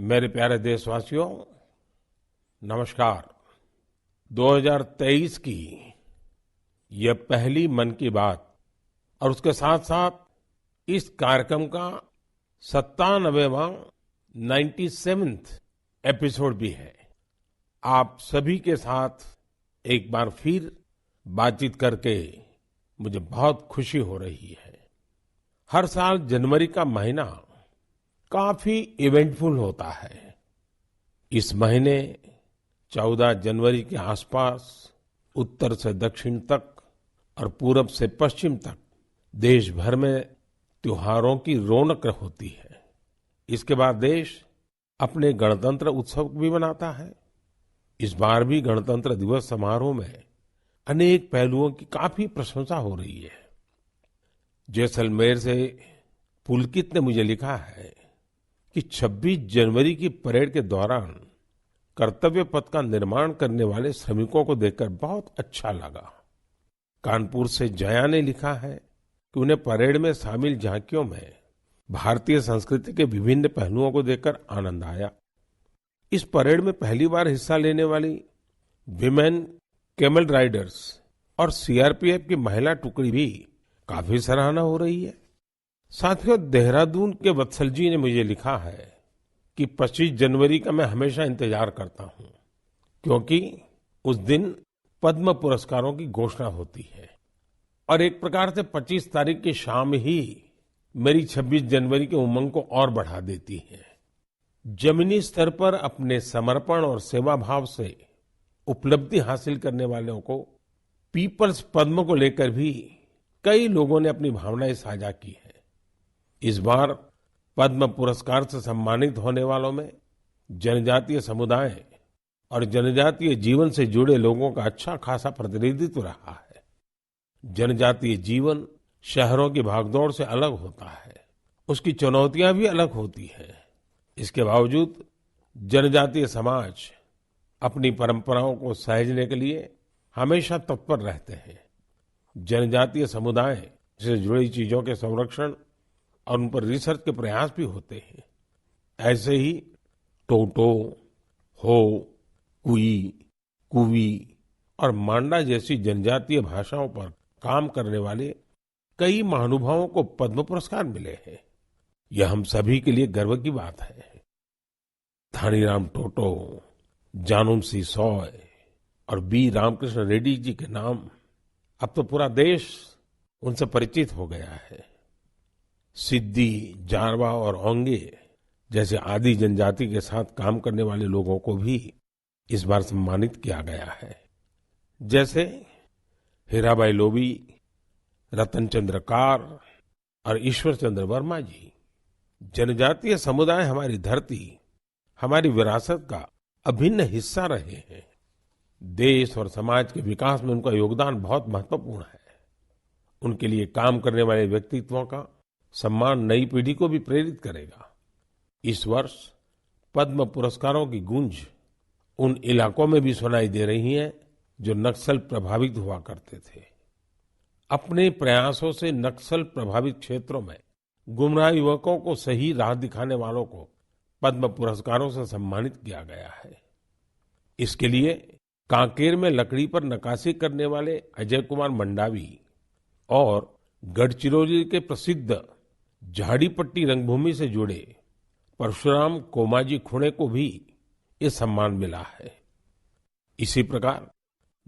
मेरे प्यारे देशवासियों, नमस्कार। 2023 की यह पहली मन की बात और उसके साथ साथ इस कार्यक्रम का 97वां 97th एपिसोड भी है। आप सभी के साथ एक बार फिर बातचीत करके मुझे बहुत खुशी हो रही है। हर साल जनवरी का महीना काफी इवेंटफुल होता है। इस महीने 14 जनवरी के आसपास उत्तर से दक्षिण तक और पूरब से पश्चिम तक देश भर में त्योहारों की रौनक होती है। इसके बाद देश अपने गणतंत्र उत्सव भी मनाता है। इस बार भी गणतंत्र दिवस समारोह में अनेक पहलुओं की काफी प्रशंसा हो रही है। जैसलमेर से पुलकित ने मुझे लिखा है कि 26 जनवरी की परेड के दौरान कर्तव्य पथ का निर्माण करने वाले श्रमिकों को देखकर बहुत अच्छा लगा। कानपुर से जया ने लिखा है कि उन्हें परेड में शामिल झांकियों में भारतीय संस्कृति के विभिन्न पहलुओं को देखकर आनंद आया। इस परेड में पहली बार हिस्सा लेने वाली विमेन कैमल राइडर्स और सीआरपीएफ की महिला टुकड़ी भी काफी सराहना हो रही है। साथियों, देहरादून के वत्सल जी ने मुझे लिखा है कि 25 जनवरी का मैं हमेशा इंतजार करता हूं, क्योंकि उस दिन पद्म पुरस्कारों की घोषणा होती है और एक प्रकार से 25 तारीख की शाम ही मेरी 26 जनवरी के उमंग को और बढ़ा देती है। जमीनी स्तर पर अपने समर्पण और सेवा भाव से उपलब्धि हासिल करने वालों को पीपल्स पद्म को लेकर भी कई लोगों ने अपनी भावनाएं साझा की है। इस बार पद्म पुरस्कार से सम्मानित होने वालों में जनजातीय समुदाय और जनजातीय जीवन से जुड़े लोगों का अच्छा खासा प्रतिनिधित्व रहा है। जनजातीय जीवन शहरों की भागदौड़ से अलग होता है, उसकी चुनौतियां भी अलग होती हैं। इसके बावजूद जनजातीय समाज अपनी परंपराओं को सहेजने के लिए हमेशा तत्पर रहते हैं। जनजातीय समुदाय से जुड़ी चीजों के संरक्षण और उन पर रिसर्च के प्रयास भी होते हैं। ऐसे ही टोटो, हो, कुई, कुवी और मांडा जैसी जनजातीय भाषाओं पर काम करने वाले कई महानुभावों को पद्म पुरस्कार मिले हैं। यह हम सभी के लिए गर्व की बात है। धानीराम टोटो, जानूम सी सॉय और बी रामकृष्ण रेड्डी जी के नाम अब तो पूरा देश उनसे परिचित हो गया है। सिद्दी, जारवा और ओंगे जैसे आदि जनजाति के साथ काम करने वाले लोगों को भी इस बार सम्मानित किया गया है। जैसे हीराबाई लोबी, रतन चंद्र कार और ईश्वर चंद्र वर्मा जी। जनजातीय समुदाय हमारी धरती, हमारी विरासत का अभिन्न हिस्सा रहे हैं। देश और समाज के विकास में उनका योगदान बहुत महत्वपूर्ण है। उनके लिए काम करने वाले व्यक्तित्वों का सम्मान नई पीढ़ी को भी प्रेरित करेगा। इस वर्ष पद्म पुरस्कारों की गूंज उन इलाकों में भी सुनाई दे रही है जो नक्सल प्रभावित हुआ करते थे। अपने प्रयासों से नक्सल प्रभावित क्षेत्रों में गुमराह युवकों को सही राह दिखाने वालों को पद्म पुरस्कारों से सम्मानित किया गया है। इसके लिए कांकेर में लकड़ी पर नक्काशी करने वाले अजय कुमार मंडावी और गढ़चिरौली के प्रसिद्ध झाड़ीपट्टी रंगभूमि से जुड़े परशुराम कोमाजी खुणे को भी ये सम्मान मिला है। इसी प्रकार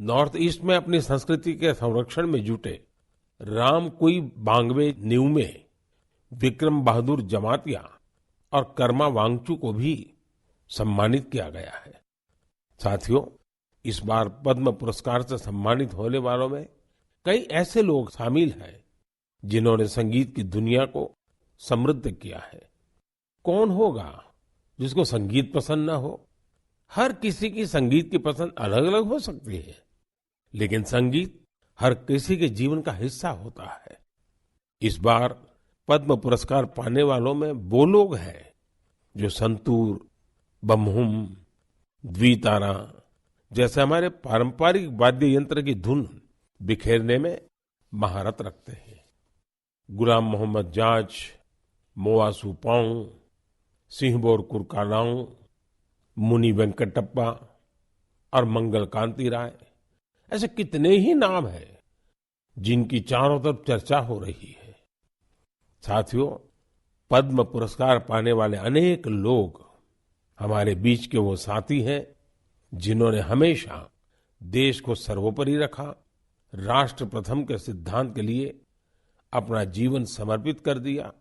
नॉर्थ ईस्ट में अपनी संस्कृति के संरक्षण में जुटे राम कुई बांगवे न्यूमे, विक्रम बहादुर जमातिया और कर्मा वांगचू को भी सम्मानित किया गया है। साथियों, इस बार पद्म पुरस्कार से सम्मानित होने वालों में कई ऐसे लोग शामिल हैं जिन्होंने संगीत की दुनिया को समृद्ध किया है। कौन होगा जिसको संगीत पसंद ना हो? हर किसी की संगीत की पसंद अलग अलग हो सकती है, लेकिन संगीत हर किसी के जीवन का हिस्सा होता है। इस बार पद्म पुरस्कार पाने वालों में वो लोग हैं जो संतूर, बम्हुम, द्वितारा जैसे हमारे पारंपरिक वाद्य यंत्र की धुन बिखेरने में महारत रखते हैं। गुलाम मोहम्मद जाज, मोआ सुपौंग, सिंहबोर कुरकालाऊ, मुनि वेंकटप्पा और मंगल कांति राय, ऐसे कितने ही नाम हैं जिनकी चारों तरफ चर्चा हो रही है। साथियों, पद्म पुरस्कार पाने वाले अनेक लोग हमारे बीच के वो साथी हैं जिन्होंने हमेशा देश को सर्वोपरि रखा, राष्ट्र प्रथम के सिद्धांत के लिए अपना जीवन समर्पित कर दिया।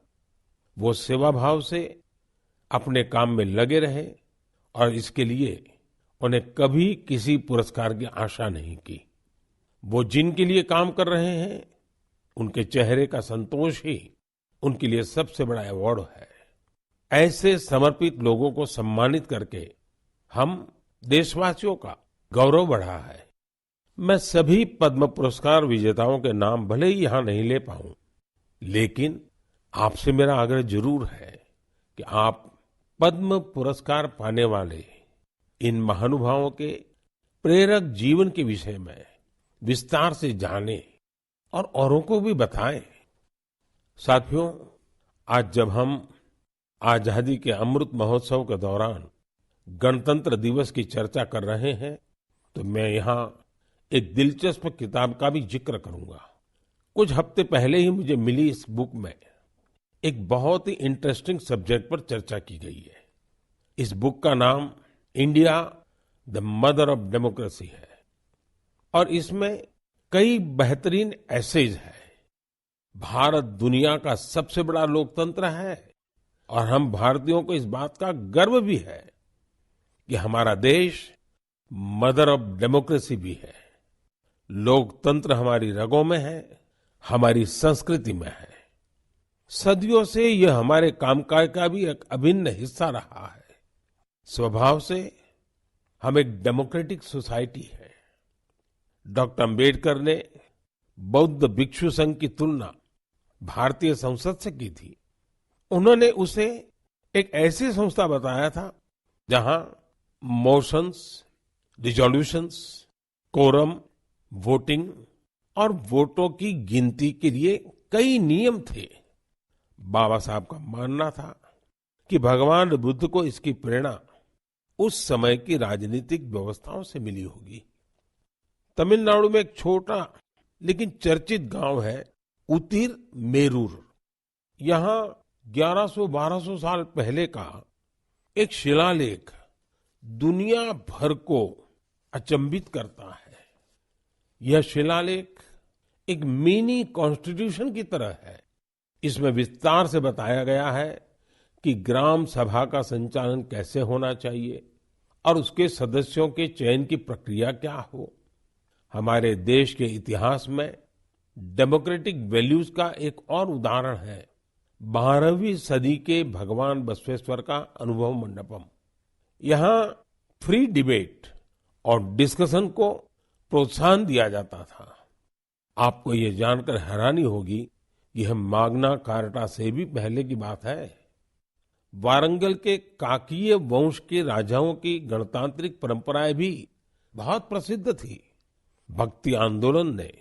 वो सेवा भाव से अपने काम में लगे रहे और इसके लिए उन्हें कभी किसी पुरस्कार की आशा नहीं की। वो जिनके लिए काम कर रहे हैं, उनके चेहरे का संतोष ही उनके लिए सबसे बड़ा अवार्ड है। ऐसे समर्पित लोगों को सम्मानित करके हम देशवासियों का गौरव बढ़ा है। मैं सभी पद्म पुरस्कार विजेताओं के नाम भले ही यहां नहीं ले पाऊं, लेकिन आपसे मेरा आग्रह जरूर है कि आप पद्म पुरस्कार पाने वाले इन महानुभावों के प्रेरक जीवन के विषय में विस्तार से जानें और औरों को भी बताएं। साथियों, आज जब हम आजादी के अमृत महोत्सव के दौरान गणतंत्र दिवस की चर्चा कर रहे हैं, तो मैं यहाँ एक दिलचस्प किताब का भी जिक्र करूंगा। कुछ हफ्ते पहले ही मुझे मिली इस बुक में एक बहुत ही इंटरेस्टिंग सब्जेक्ट पर चर्चा की गई है। इस बुक का नाम India the mother of democracy है और इसमें कई बेहतरीन एसेज है। भारत दुनिया का सबसे बड़ा लोकतंत्र है और हम भारतीयों को इस बात का गर्व भी है कि हमारा देश मदर ऑफ डेमोक्रेसी भी है। लोकतंत्र हमारी रगों में है, हमारी संस्कृति में है। सदियों से यह हमारे कामकाज का भी एक अभिन्न हिस्सा रहा है। स्वभाव से हम एक डेमोक्रेटिक सोसाइटी है। डॉक्टर अंबेडकर ने बौद्ध भिक्षु संघ की तुलना भारतीय संसद से की थी। उन्होंने उसे एक ऐसी संस्था बताया था जहां मोशंस, रिजोल्यूशंस, कोरम, वोटिंग और वोटों की गिनती के लिए कई नियम थे। बाबा साहब का मानना था कि भगवान बुद्ध को इसकी प्रेरणा उस समय की राजनीतिक व्यवस्थाओं से मिली होगी। तमिलनाडु में एक छोटा लेकिन चर्चित गांव है उतिर मेरूर। यहाँ 1100-1200 साल पहले का एक शिलालेख दुनिया भर को अचंभित करता है। यह शिलालेख एक मिनी कॉन्स्टिट्यूशन की तरह है। इसमें विस्तार से बताया गया है कि ग्राम सभा का संचालन कैसे होना चाहिए और उसके सदस्यों के चयन की प्रक्रिया क्या हो। हमारे देश के इतिहास में डेमोक्रेटिक वैल्यूज का एक और उदाहरण है 12वीं सदी के भगवान बसवेश्वर का अनुभव मंडपम। यहाँ फ्री डिबेट और डिस्कशन को प्रोत्साहन दिया जाता था। आपको ये जानकर हैरानी होगी कि यह माग्ना कार्टा से भी पहले की बात है। वारंगल के काकीय वंश के राजाओं की गणतांत्रिक परंपराएं भी बहुत प्रसिद्ध थी। भक्ति आंदोलन ने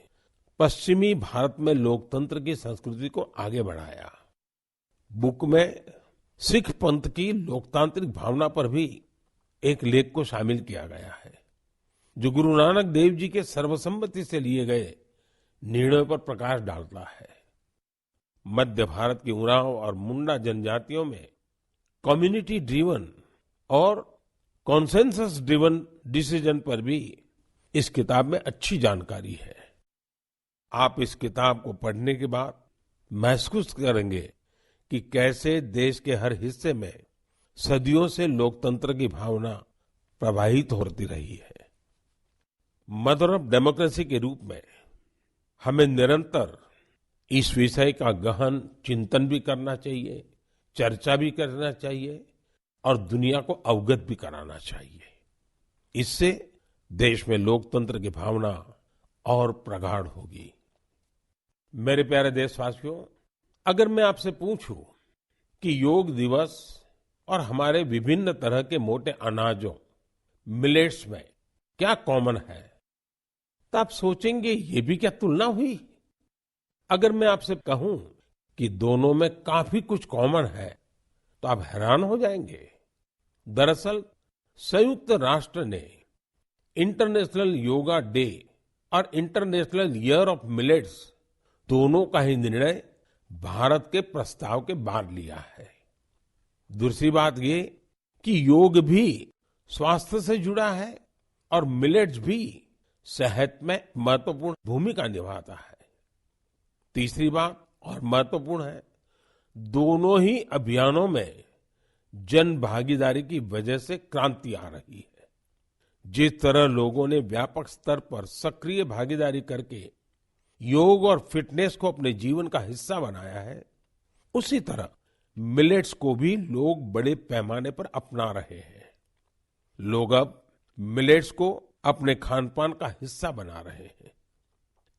पश्चिमी भारत में लोकतंत्र की संस्कृति को आगे बढ़ाया। बुक में सिख पंथ की लोकतांत्रिक भावना पर भी एक लेख को शामिल किया गया है, जो गुरु नानक देव जी के सर्वसम्मति से लिए गए निर्णयों पर प्रकाश डालता है। मध्य भारत की उरांव और मुंडा जनजातियों में कम्युनिटी ड्रिवन और कॉन्सेंसस ड्रिवन डिसीजन पर भी इस किताब में अच्छी जानकारी है। आप इस किताब को पढ़ने के बाद महसूस करेंगे कि कैसे देश के हर हिस्से में सदियों से लोकतंत्र की भावना प्रवाहित होती रही है। मदर ऑफ डेमोक्रेसी के रूप में हमें निरंतर इस विषय का गहन चिंतन भी करना चाहिए, चर्चा भी करना चाहिए और दुनिया को अवगत भी कराना चाहिए। इससे देश में लोकतंत्र की भावना और प्रगाढ़ होगी। मेरे प्यारे देशवासियों, अगर मैं आपसे पूछूं कि योग दिवस और हमारे विभिन्न तरह के मोटे अनाजों मिलेट्स में क्या कॉमन है, तो आप सोचेंगे ये भी क्या तुलना हुई। अगर मैं आपसे कहूं कि दोनों में काफी कुछ कॉमन है, तो आप हैरान हो जाएंगे। दरअसल संयुक्त राष्ट्र ने इंटरनेशनल योगा डे और इंटरनेशनल ईयर ऑफ मिलेट्स दोनों का ही निर्णय भारत के प्रस्ताव के बाद लिया है। दूसरी बात ये कि योग भी स्वास्थ्य से जुड़ा है और मिलेट्स भी सेहत में महत्वपूर्ण भूमिका निभाता है। तीसरी बात और महत्वपूर्ण है, दोनों ही अभियानों में जन भागीदारी की वजह से क्रांति आ रही है। जिस तरह लोगों ने व्यापक स्तर पर सक्रिय भागीदारी करके योग और फिटनेस को अपने जीवन का हिस्सा बनाया है, उसी तरह मिलेट्स को भी लोग बड़े पैमाने पर अपना रहे हैं। लोग अब मिलेट्स को अपने खानपान का हिस्सा बना रहे हैं।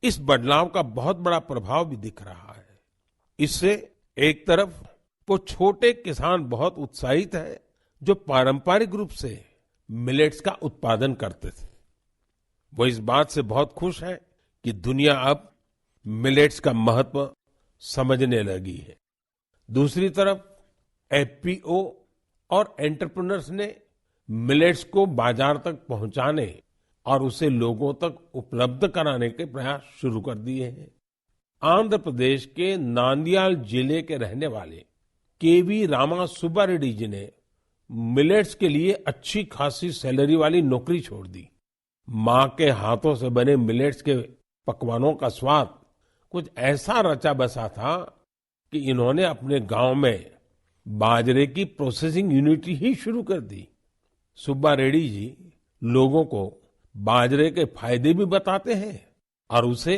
इस बदलाव का बहुत बड़ा प्रभाव भी दिख रहा है। इससे एक तरफ वो छोटे किसान बहुत उत्साहित हैं जो पारंपरिक रूप से मिलेट्स का उत्पादन करते थे। वो इस बात से बहुत खुश हैं कि दुनिया अब मिलेट्स का महत्व समझने लगी है। दूसरी तरफ एफपीओ और एंटरप्रेन्योर्स ने मिलेट्स को बाजार तक पहुंचाने और उसे लोगों तक उपलब्ध कराने के प्रयास शुरू कर दिए हैं। आंध्र प्रदेश के नांदयाल जिले के रहने वाले केवी रामा सुब्बा रेड्डी जी ने मिलेट्स के लिए अच्छी खासी सैलरी वाली नौकरी छोड़ दी। माँ के हाथों से बने मिलेट्स के पकवानों का स्वाद कुछ ऐसा रचा बसा था कि इन्होंने अपने गांव में बाजरे की प्रोसेसिंग यूनिट ही शुरू कर दी। सुब्बा रेड्डी जी लोगों को बाजरे के फायदे भी बताते हैं और उसे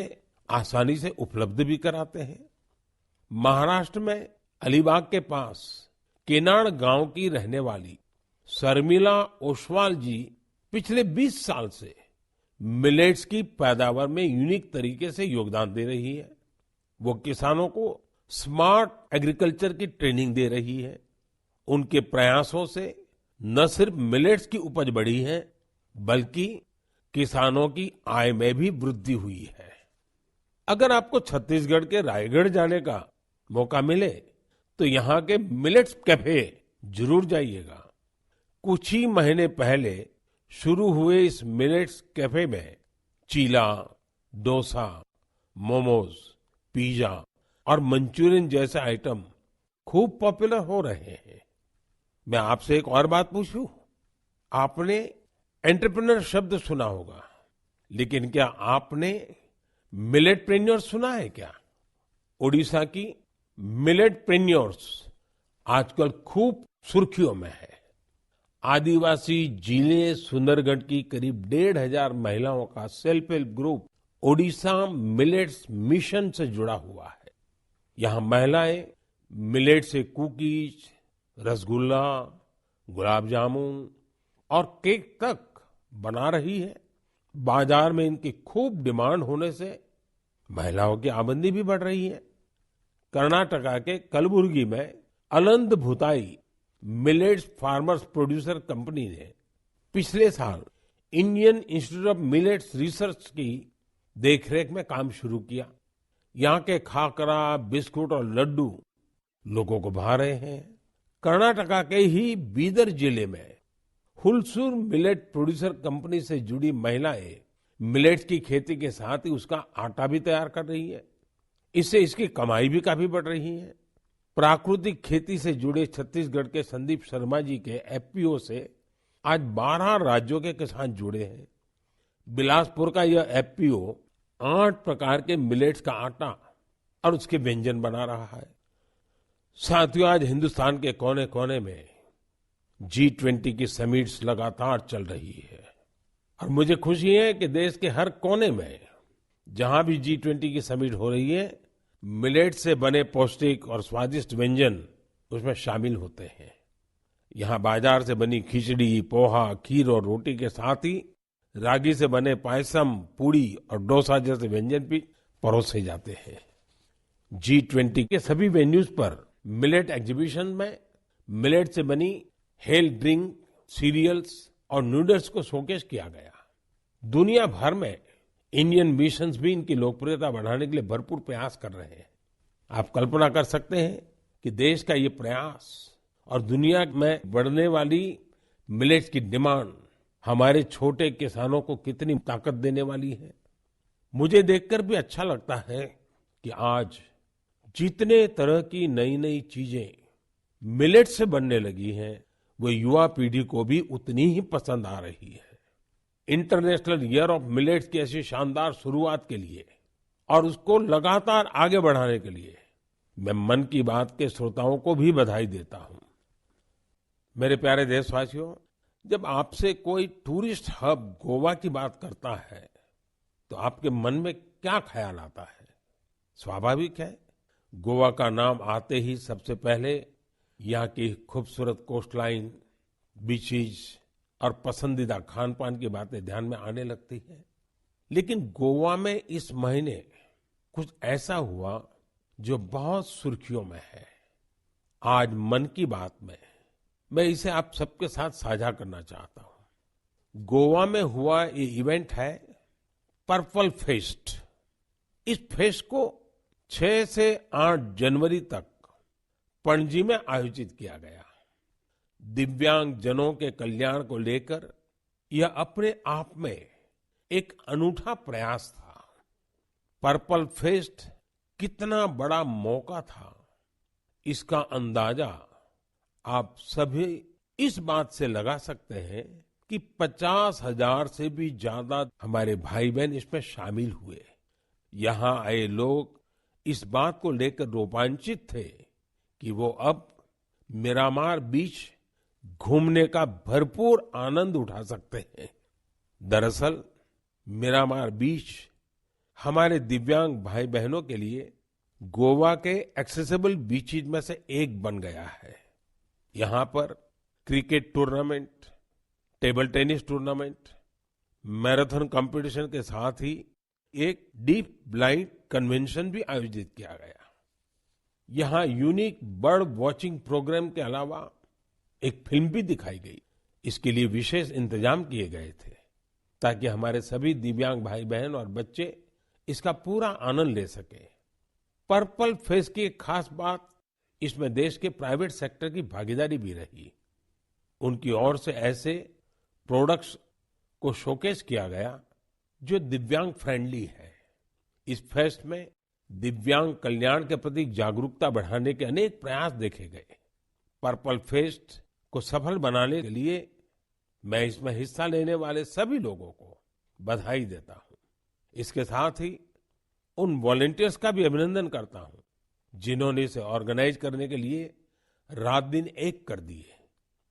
आसानी से उपलब्ध भी कराते हैं। महाराष्ट्र में अलीबाग के पास केनाड गांव की रहने वाली शर्मिला ओसवाल जी पिछले 20 साल से मिलेट्स की पैदावार में यूनिक तरीके से योगदान दे रही है। वो किसानों को स्मार्ट एग्रीकल्चर की ट्रेनिंग दे रही है। उनके प्रयासों से न सिर्फ मिलेट्स की उपज बढ़ी है, बल्कि किसानों की आय में भी वृद्धि हुई है। अगर आपको छत्तीसगढ़ के रायगढ़ जाने का मौका मिले तो यहाँ के मिलेट्स कैफे जरूर जाइएगा। कुछ ही महीने पहले शुरू हुए इस मिलेट्स कैफे में चीला, डोसा, मोमोज, पिज्जा और मंचूरियन जैसे आइटम खूब पॉपुलर हो रहे हैं। मैं आपसे एक और बात पूछूं, आपने एंटरप्रेन्योर शब्द सुना होगा, लेकिन क्या आपने मिलेटप्रेन्योर सुना है क्या? ओडिशा की मिलेटप्रेन्योर्स आजकल खूब सुर्खियों में है। आदिवासी जिले सुंदरगढ़ की करीब 1,500 महिलाओं का self help group Odisha millets mission से जुड़ा हुआ है। यहाँ महिलाएं मिलेट से कुकीज, रसगुल्ला, गुलाब जामुन और केक तक बना रही है। बाजार में इनकी खूब डिमांड होने से महिलाओं की आमदनी भी बढ़ रही है। कर्नाटका के कलबुर्गी में Aland Bhutai millets farmers producer company ने पिछले साल Indian institute of millets research की देखरेख में काम शुरू किया। यहाँ के खाकरा, बिस्कुट और लड्डू लोगों को भा रहे हैं। कर्नाटका के ही बीदर जिले में हुलसूर मिलेट प्रोड्यूसर कंपनी से जुड़ी महिलाएं मिलेट्स की खेती के साथ ही उसका आटा भी तैयार कर रही है। इससे इसकी कमाई भी काफी बढ़ रही है। प्राकृतिक खेती से जुड़े छत्तीसगढ़ के संदीप शर्मा जी के एफपीओ से आज 12 राज्यों के किसान जुड़े हैं। बिलासपुर का यह एफपीओ 8 प्रकार के मिलेट्स का आटा और उसके व्यंजन बना रहा है। साथियों, आज हिंदुस्तान के कोने कोने में G20 की समिट्स लगातार चल रही है और मुझे खुशी है कि देश के हर कोने में जहां भी G20 की समिट हो रही है, मिलेट से बने पौष्टिक और स्वादिष्ट व्यंजन उसमें शामिल होते हैं। यहाँ बाजार से बनी खिचड़ी, पोहा, खीर और रोटी के साथ ही रागी से बने पायसम, पूड़ी और डोसा जैसे व्यंजन भी परोसे जाते हैं। G20 के सभी वेन्यूज पर मिलेट एग्जीबिशन में मिलेट से बनी हेल्थ ड्रिंक, सीरियल्स और नूडल्स को शोकेस किया गया। दुनिया भर में इंडियन मिशंस भी इनकी लोकप्रियता बढ़ाने के लिए भरपूर प्रयास कर रहे हैं। आप कल्पना कर सकते हैं कि देश का ये प्रयास और दुनिया में बढ़ने वाली मिलेट्स की डिमांड हमारे छोटे किसानों को कितनी ताकत देने वाली है। मुझे देखकर भी अच्छा लगता है कि आज जितने तरह की नई नई चीजें मिलेट से बनने लगी हैं, वो युवा पीढ़ी को भी उतनी ही पसंद आ रही है। इंटरनेशनल ईयर ऑफ मिलेट्स की ऐसी शानदार शुरुआत के लिए और उसको लगातार आगे बढ़ाने के लिए मैं मन की बात के श्रोताओं को भी बधाई देता हूं। मेरे प्यारे देशवासियों, जब आपसे कोई टूरिस्ट हब गोवा की बात करता है तो आपके मन में क्या ख्याल आता है? स्वाभाविक है, गोवा का नाम आते ही सबसे पहले यहाँ की खूबसूरत कोस्टलाइन, बीचेस और पसंदीदा खान पान की बातें ध्यान में आने लगती है। लेकिन गोवा में इस महीने कुछ ऐसा हुआ जो बहुत सुर्खियों में है। आज मन की बात में मैं इसे आप सबके साथ साझा करना चाहता हूं। गोवा में हुआ ये इवेंट है पर्पल फेस्ट। इस फेस्ट को 6 से 8 जनवरी तक पणजी में आयोजित किया गया। दिव्यांग जनों के कल्याण को लेकर यह अपने आप में एक अनूठा प्रयास था। पर्पल फेस्ट कितना बड़ा मौका था, इसका अंदाजा आप सभी इस बात से लगा सकते हैं कि 50,000 से भी ज्यादा हमारे भाई बहन इसमें शामिल हुए। यहाँ आए लोग इस बात को लेकर रोमांचित थे कि वो अब मिरामार बीच घूमने का भरपूर आनंद उठा सकते हैं। दरअसल मिरामार बीच हमारे दिव्यांग भाई बहनों के लिए गोवा के एक्सेसिबल बीचेस में से एक बन गया है। यहाँ पर cricket tournament, table tennis tournament, marathon competition के साथ ही एक डीप ब्लाइंड कन्वेंशन भी आयोजित किया गया। यहाँ यूनिक बर्ड वॉचिंग प्रोग्राम के अलावा एक फिल्म भी दिखाई गई। इसके लिए विशेष इंतजाम किए गए थे ताकि हमारे सभी दिव्यांग भाई बहन और बच्चे इसका पूरा आनंद ले सके। पर्पल फेस्ट की एक खास बात, इसमें देश के प्राइवेट सेक्टर की भागीदारी भी रही। उनकी ओर से ऐसे प्रोडक्ट्स को शोकेस किया गया जो दिव्यांग फ्रेंडली है। इस फेस्ट में दिव्यांग कल्याण के प्रति जागरूकता बढ़ाने के अनेक प्रयास देखे गए। पर्पल फेस्ट को सफल बनाने के लिए मैं इसमें हिस्सा लेने वाले सभी लोगों को बधाई देता हूं। इसके साथ ही उन वॉलंटियर्स का भी अभिनंदन करता हूं जिन्होंने इसे ऑर्गेनाइज करने के लिए रात दिन एक कर दिए।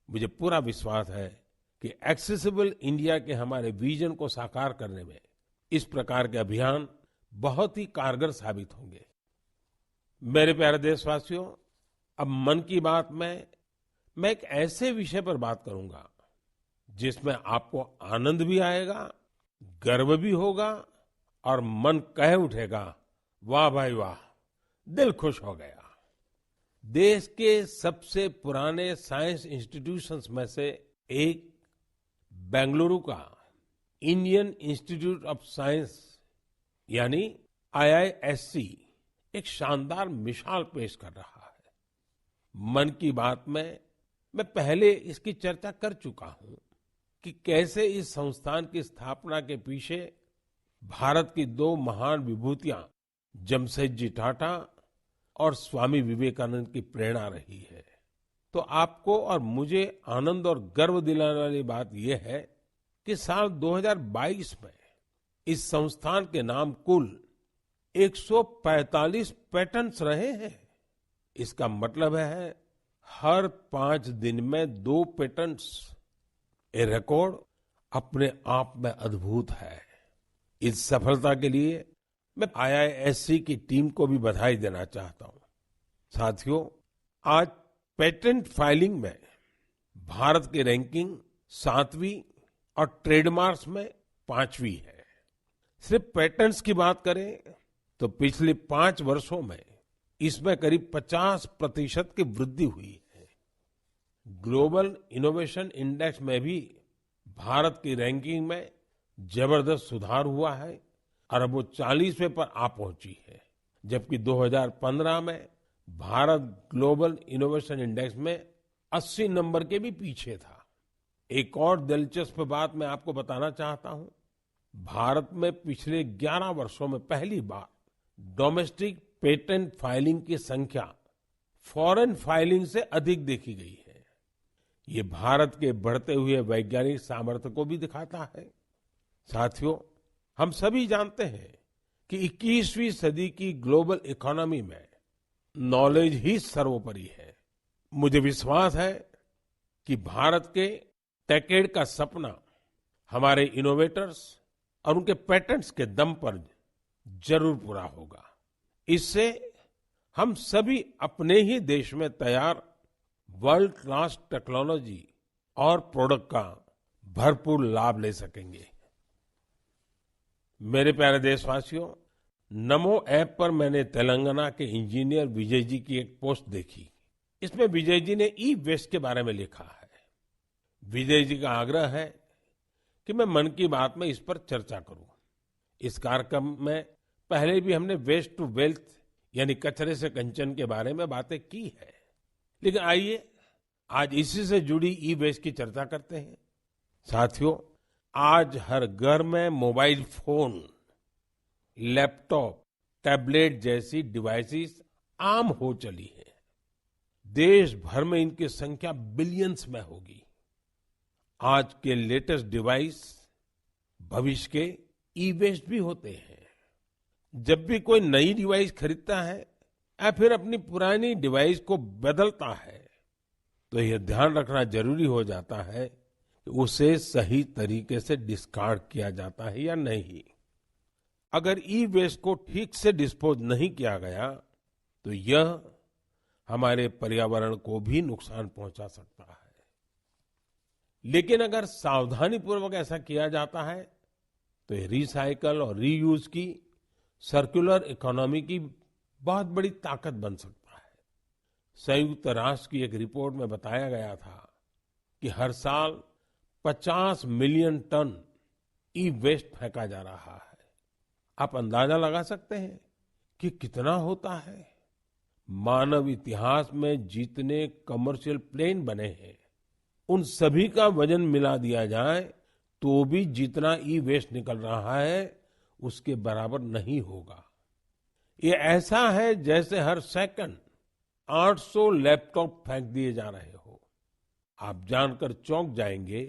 मुझे पूरा विश्वास है कि एक्सेसिबल इंडिया के हमारे विजन को साकार करने में इस प्रकार के अभियान बहुत ही कारगर साबित होंगे। मेरे प्यारे देशवासियों, अब मन की बात में मैं एक ऐसे विषय पर बात करूंगा जिसमें आपको आनंद भी आएगा, गर्व भी होगा और मन कह उठेगा, वाह भाई वाह, दिल खुश हो गया। देश के सबसे पुराने साइंस इंस्टीट्यूशंस में से एक बेंगलुरु का इंडियन इंस्टीट्यूट ऑफ साइंस यानी IISc एक शानदार मिसाल पेश कर रहा है। मन की बात में मैं पहले इसकी चर्चा कर चुका हूं कि कैसे इस संस्थान की स्थापना के पीछे भारत की 2 महान विभूतियां जमशेदजी टाटा और स्वामी विवेकानंद की प्रेरणा रही है। तो आपको और मुझे आनंद और गर्व दिलाने वाली बात यह है कि साल 2022 में इस संस्थान के नाम कुल 145 पेटेंट्स रहे हैं। इसका मतलब है हर 5 दिन में 2 पेटेंट्स। ये रिकॉर्ड अपने आप में अद्भुत है। इस सफलता के लिए मैं IISc की टीम को भी बधाई देना चाहता हूं। साथियों, आज पेटेंट फाइलिंग में भारत की रैंकिंग 7वीं और ट्रेडमार्क्स में 5वीं है। सिर्फ पेटेंट्स की बात करें तो पिछले 5 वर्षों में इसमें करीब 50% की वृद्धि हुई है। ग्लोबल इनोवेशन इंडेक्स में भी भारत की रैंकिंग में जबरदस्त सुधार हुआ है और अब वो 40वें पर आ पहुंची है, जबकि 2015 में भारत ग्लोबल इनोवेशन इंडेक्स में 80 नंबर के भी पीछे था। एक और दिलचस्प बात मैं आपको बताना चाहता हूं। भारत में पिछले 11 वर्षों में पहली बार डोमेस्टिक पेटेंट फाइलिंग की संख्या फॉरेन फाइलिंग से अधिक देखी गई है। ये भारत के बढ़ते हुए वैज्ञानिक सामर्थ्य को भी दिखाता है। साथियों, हम सभी जानते हैं कि 21वीं सदी की ग्लोबल इकोनॉमी में नॉलेज ही सर्वोपरि है। मुझे विश्वास है कि भारत के टेकेड का सपना हमारे इनोवेटर्स और उनके पेटेंट्स के दम पर जरूर पूरा होगा। इससे हम सभी अपने ही देश में तैयार वर्ल्ड क्लास टेक्नोलॉजी और प्रोडक्ट का भरपूर लाभ ले सकेंगे। मेरे प्यारे देशवासियों, नमो ऐप पर मैंने तेलंगाना के इंजीनियर विजय जी की एक पोस्ट देखी। इसमें विजय जी ने ई वेस्ट के बारे में लिखा है। विजय जी का आग्रह है कि मैं मन की बात में इस पर चर्चा करूं। इस कार्यक्रम में पहले भी हमने वेस्ट टू वेल्थ यानी कचरे से कंचन के बारे में बातें की है, लेकिन आइए आज इसी से जुड़ी ई वेस्ट की चर्चा करते हैं। साथियों, आज हर घर में मोबाइल फोन, लैपटॉप, टैबलेट जैसी डिवाइसेस आम हो चली है। देश भर में इनकी संख्या बिलियंस में होगी। आज के लेटेस्ट डिवाइस भविष्य के ई वेस्ट भी होते हैं। जब भी कोई नई डिवाइस खरीदता है या फिर अपनी पुरानी डिवाइस को बदलता है, तो यह ध्यान रखना जरूरी हो जाता है कि उसे सही तरीके से डिस्कार्ड किया जाता है या नहीं। अगर ई वेस्ट को ठीक से डिस्पोज नहीं किया गया तो यह हमारे पर्यावरण को भी नुकसान पहुंचा सकता है। लेकिन अगर सावधानी पूर्वक ऐसा किया जाता है तो ये रिसाइकल और रीयूज की सर्कुलर इकोनॉमी की बहुत बड़ी ताकत बन सकता है। संयुक्त राष्ट्र की एक रिपोर्ट में बताया गया था कि हर साल 50 मिलियन टन ई वेस्ट फेंका जा रहा है। आप अंदाजा लगा सकते हैं कि कितना होता है। मानव इतिहास में जितने कमर्शियल प्लेन बने हैं, उन सभी का वजन मिला दिया जाए तो भी जितना ई वेस्ट निकल रहा है उसके बराबर नहीं होगा। ये ऐसा है जैसे हर सेकंड 800 लैपटॉप फेंक दिए जा रहे हो। आप जानकर चौंक जाएंगे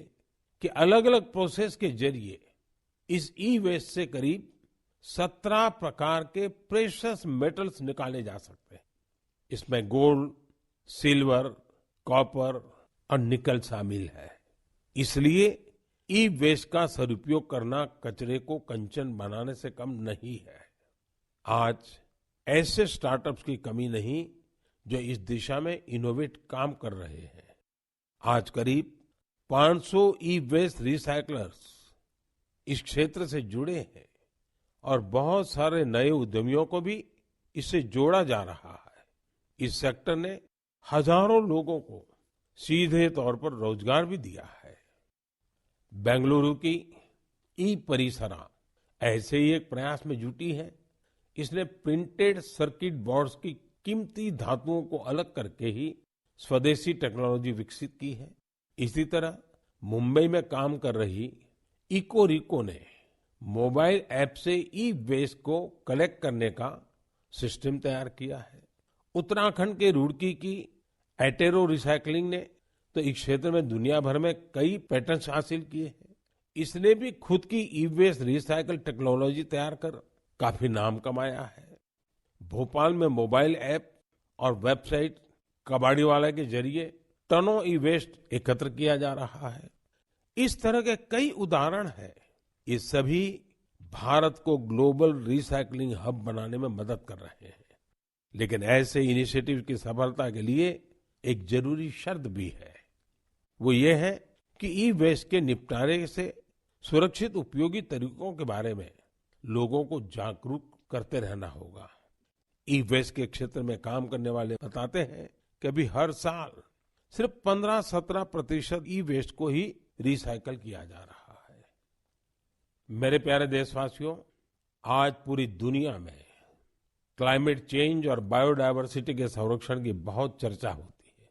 कि अलग अलग प्रोसेस के जरिए इस ई वेस्ट से करीब 17 प्रकार के प्रेशियस मेटल्स निकाले जा सकते हैं। इसमें गोल्ड, सिल्वर, कॉपर और निकल शामिल है। इसलिए ई वेस्ट का सदुपयोग करना कचरे को कंचन बनाने से कम नहीं है। आज ऐसे स्टार्टअप्स की कमी नहीं जो इस दिशा में इनोवेट काम कर रहे हैं। आज करीब 500 ई वेस्ट रिसाइकलर्स इस क्षेत्र से जुड़े हैं और बहुत सारे नए उद्यमियों को भी इससे जोड़ा जा रहा है। इस सेक्टर ने हजारों लोगों को सीधे तौर पर रोजगार भी दिया है। बेंगलुरु की ई परिसरा ऐसे ही एक प्रयास में जुटी है। इसने प्रिंटेड सर्किट बोर्ड्स की कीमती धातुओं को अलग करके ही स्वदेशी टेक्नोलॉजी विकसित की है। इसी तरह मुंबई में काम कर रही इकोरिको ने मोबाइल ऐप से ई वेस्ट को कलेक्ट करने का सिस्टम तैयार किया है। उत्तराखंड के रुड़की की एटेरो रिसाइकलिंग ने तो इस क्षेत्र में दुनिया भर में कई पेटेंट्स हासिल किए हैं। इसने भी खुद की ई वेस्ट रिसाइकल टेक्नोलॉजी तैयार कर काफी नाम कमाया है। भोपाल में मोबाइल ऐप और वेबसाइट कबाड़ीवाला के जरिए टनों ई वेस्ट एकत्र किया जा रहा है। इस तरह के कई उदाहरण हैं। ये सभी भारत को ग्लोबल रिसाइकलिंग हब बनाने में मदद कर रहे हैं। लेकिन ऐसे इनिशिएटिव की सफलता के लिए एक जरूरी शर्त भी है। वो ये है कि ई वेस्ट के निपटारे से सुरक्षित उपयोगी तरीकों के बारे में लोगों को जागरूक करते रहना होगा। ई वेस्ट के क्षेत्र में काम करने वाले बताते हैं कि अभी हर साल सिर्फ 15-17% ई वेस्ट को ही रिसाइकल किया जा रहा है। मेरे प्यारे देशवासियों, आज पूरी दुनिया में क्लाइमेट चेंज और बायोडायवर्सिटी के संरक्षण की बहुत चर्चा होती है।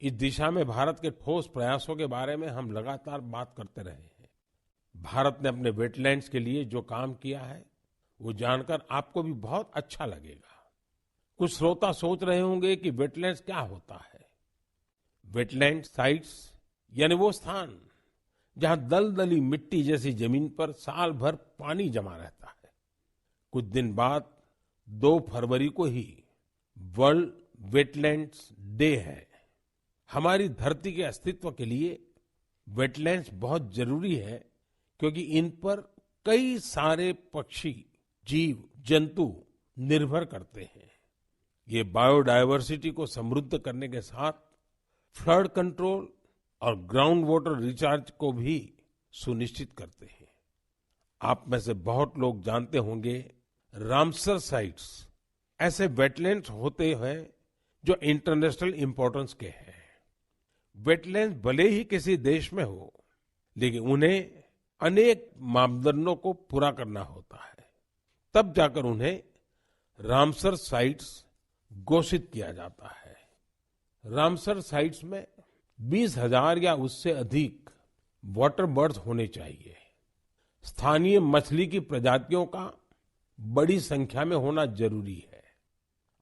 इस दिशा में भारत के ठोस प्रयासों के बारे में हम लगातार बात करते रहे हैं। भारत ने अपने वेटलैंड्स के लिए जो काम किया है, वो जानकर आपको भी बहुत अच्छा लगेगा। कुछ श्रोता सोच रहे होंगे कि वेटलैंड्स क्या होता है। वेटलैंड साइट्स यानी वो स्थान जहां दलदली मिट्टी जैसी जमीन पर साल भर पानी जमा रहता है। कुछ दिन बाद 2 फरवरी को ही वर्ल्ड वेटलैंड्स डे है। हमारी धरती के अस्तित्व के लिए वेटलैंड्स बहुत जरूरी है, क्योंकि इन पर कई सारे पक्षी, जीव, जंतु निर्भर करते हैं। ये बायोडायवर्सिटी को समृद्ध करने के साथ फ्लड कंट्रोल और ग्राउंड वाटर रिचार्ज को भी सुनिश्चित करते हैं। आप में से बहुत लोग जानते होंगे, रामसर साइट्स ऐसे वेटलैंड्स होते हैं जो इंटरनेशनल इंपॉर्टेंस के हैं। वेटलैंड्स भले ही किसी देश में हो, लेकिन उन्हें अनेक मापदंडों को पूरा करना होता है, तब जाकर उन्हें रामसर साइट्स घोषित किया जाता है। रामसर साइट्स में 20,000 या उससे अधिक वाटर बर्ड्स होने चाहिए। स्थानीय मछली की प्रजातियों का बड़ी संख्या में होना जरूरी है।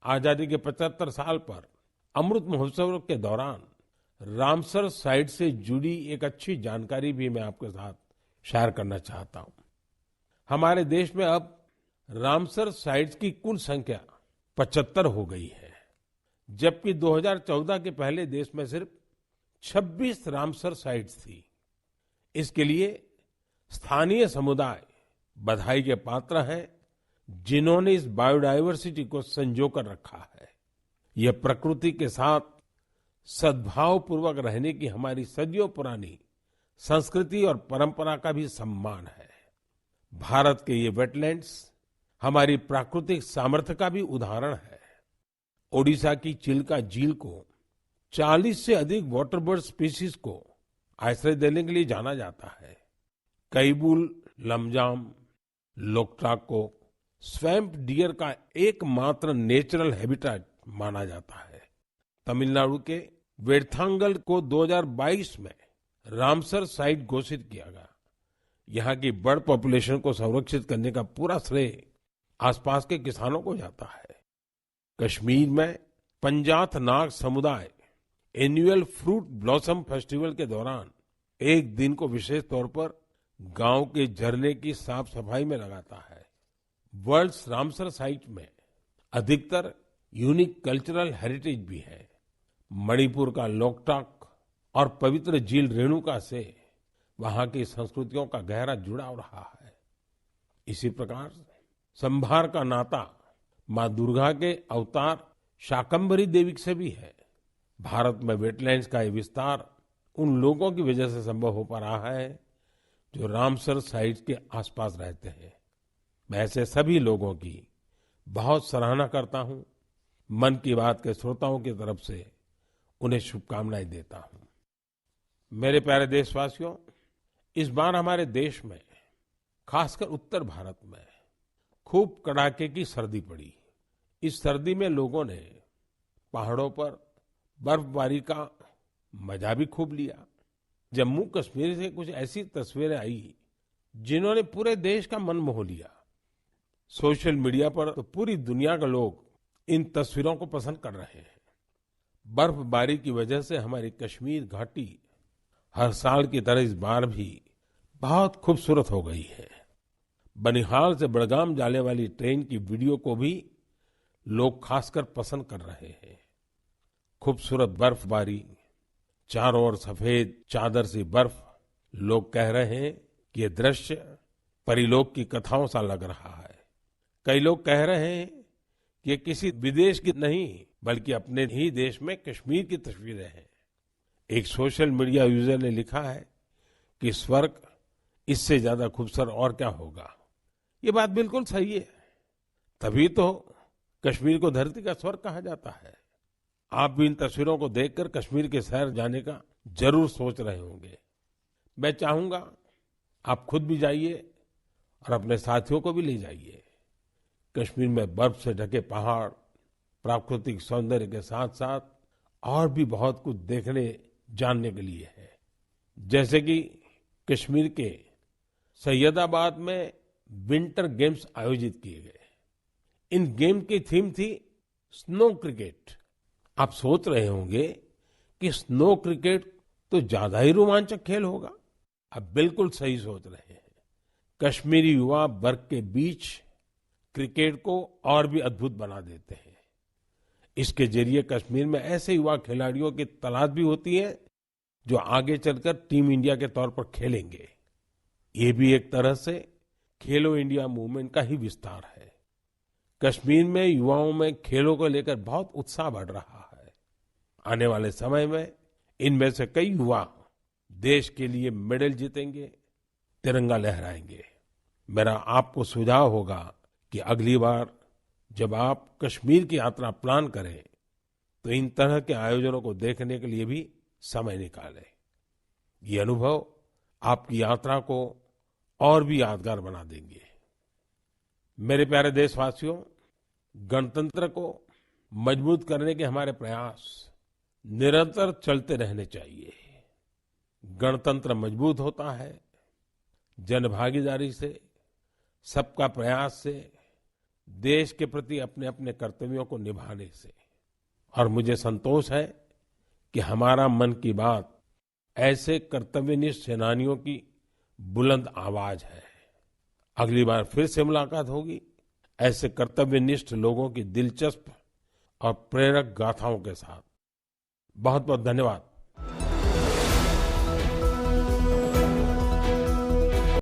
आजादी के 75 साल पर अमृत महोत्सव के दौरान रामसर साइट से जुड़ी एक अच्छी जानकारी भी मैं आपके साथ शेयर करना चाहता हूं। हमारे देश में अब रामसर साइट्स की कुल संख्या 75 हो गई है, जबकि 2014 के पहले देश में सिर्फ 26 रामसर साइट्स थी। इसके लिए स्थानीय समुदाय बधाई के पात्र हैं, जिन्होंने इस बायोडायवर्सिटी को संजो कर रखा है। यह प्रकृति के साथ सद्भाव पूर्वक रहने की हमारी सदियों पुरानी संस्कृति और परंपरा का भी सम्मान है। भारत के ये वेटलैंड्स हमारी प्राकृतिक सामर्थ्य का भी उदाहरण है। ओडिशा की चिल्का झील को 40 से अधिक वाटर बर्ड स्पीशीज को आश्रय देने के लिए जाना जाता है। कैबुल लमजाम लोकटाक को स्वैम्प डियर का एकमात्र नेचुरल हैबिटेट माना जाता है। तमिलनाडु के वेर्थांगल को 2022 में रामसर साइट घोषित किया गया। यहाँ की बर्ड पॉपुलेशन को संरक्षित करने का पूरा श्रेय आसपास के किसानों को जाता है। कश्मीर में पंजाथ नाग समुदाय एनुअल फ्रूट ब्लॉसम फेस्टिवल के दौरान एक दिन को विशेष तौर पर गांव के झरने की साफ सफाई में लगाता है। वर्ल्ड रामसर साइट में अधिकतर यूनिक कल्चरल हेरिटेज भी है। मणिपुर का लोकटाक और पवित्र झील रेणुका से वहां की संस्कृतियों का गहरा जुड़ाव रहा है। इसी प्रकार संभार का नाता मां दुर्गा के अवतार शाकंभरी देवी से भी है। भारत में वेटलैंड्स का ये विस्तार उन लोगों की वजह से संभव हो पा रहा है जो रामसर साइट्स के आसपास रहते हैं। मैं ऐसे सभी लोगों की बहुत सराहना करता हूं। मन की बात के श्रोताओं की तरफ से उन्हें शुभकामनाएं देता हूं। मेरे प्यारे देशवासियों, इस बार हमारे देश में, खासकर उत्तर भारत में खूब कड़ाके की सर्दी पड़ी। इस सर्दी में लोगों ने पहाड़ों पर बर्फबारी का मजा भी खूब लिया। जम्मू कश्मीर से कुछ ऐसी तस्वीरें आई जिन्होंने पूरे देश का मन मोह लिया। सोशल मीडिया पर तो पूरी दुनिया के लोग इन तस्वीरों को पसंद कर रहे हैं। बर्फबारी की वजह से हमारी कश्मीर घाटी हर साल की तरह इस बार भी बहुत खूबसूरत हो गई है। बनिहाल से बड़गाम जाने वाली ट्रेन की वीडियो को भी लोग खासकर पसंद कर रहे हैं। खूबसूरत बर्फबारी, चारों ओर सफेद चादर सी बर्फ। लोग कह रहे हैं कि ये दृश्य परिलोक की कथाओं सा लग रहा है। कई लोग कह रहे हैं कि ये किसी विदेश की नहीं बल्कि अपने ही देश में कश्मीर की तस्वीरें हैं। एक सोशल मीडिया यूजर ने लिखा है कि स्वर्ग इससे ज्यादा खूबसूरत और क्या होगा। ये बात बिल्कुल सही है, तभी तो कश्मीर को धरती का स्वर्ग कहा जाता है। आप भी इन तस्वीरों को देखकर कश्मीर के शहर जाने का जरूर सोच रहे होंगे। मैं चाहूंगा आप खुद भी जाइए और अपने साथियों को भी ले जाइए। कश्मीर में बर्फ से ढके पहाड़, प्राकृतिक सौंदर्य के साथ साथ और भी बहुत कुछ देखने जानने के लिए है। जैसे कि कश्मीर के सैयदाबाद में विंटर गेम्स आयोजित किए गए। इन गेम की थीम थी स्नो क्रिकेट। आप सोच रहे होंगे कि स्नो क्रिकेट तो ज्यादा ही रोमांचक खेल होगा। आप बिल्कुल सही सोच रहे हैं। कश्मीरी युवा बर्फ के बीच क्रिकेट को और भी अद्भुत बना देते हैं। इसके जरिए कश्मीर में ऐसे युवा खिलाड़ियों की तलाश भी होती है जो आगे चलकर टीम इंडिया के तौर पर खेलेंगे। ये भी एक तरह से खेलो इंडिया मूवमेंट का ही विस्तार है। कश्मीर में युवाओं में खेलों को लेकर बहुत उत्साह बढ़ रहा है। आने वाले समय में इनमें से कई युवा देश के लिए मेडल जीतेंगे, तिरंगा लहराएंगे। मेरा आपको सुझाव होगा कि अगली बार जब आप कश्मीर की यात्रा प्लान करें तो इन तरह के आयोजनों को देखने के लिए भी समय निकालें। ये अनुभव आपकी यात्रा को और भी यादगार बना देंगे। मेरे प्यारे देशवासियों, गणतंत्र को मजबूत करने के हमारे प्रयास निरंतर चलते रहने चाहिए। गणतंत्र मजबूत होता है जनभागीदारी से, सबका प्रयास से, देश के प्रति अपने अपने कर्तव्यों को निभाने से। और मुझे संतोष है कि हमारा मन की बात ऐसे कर्तव्यनिष्ठ सेनानियों की बुलंद आवाज है। अगली बार फिर से मुलाकात होगी ऐसे कर्तव्यनिष्ठ लोगों की दिलचस्प और प्रेरक गाथाओं के साथ। बहुत बहुत धन्यवाद।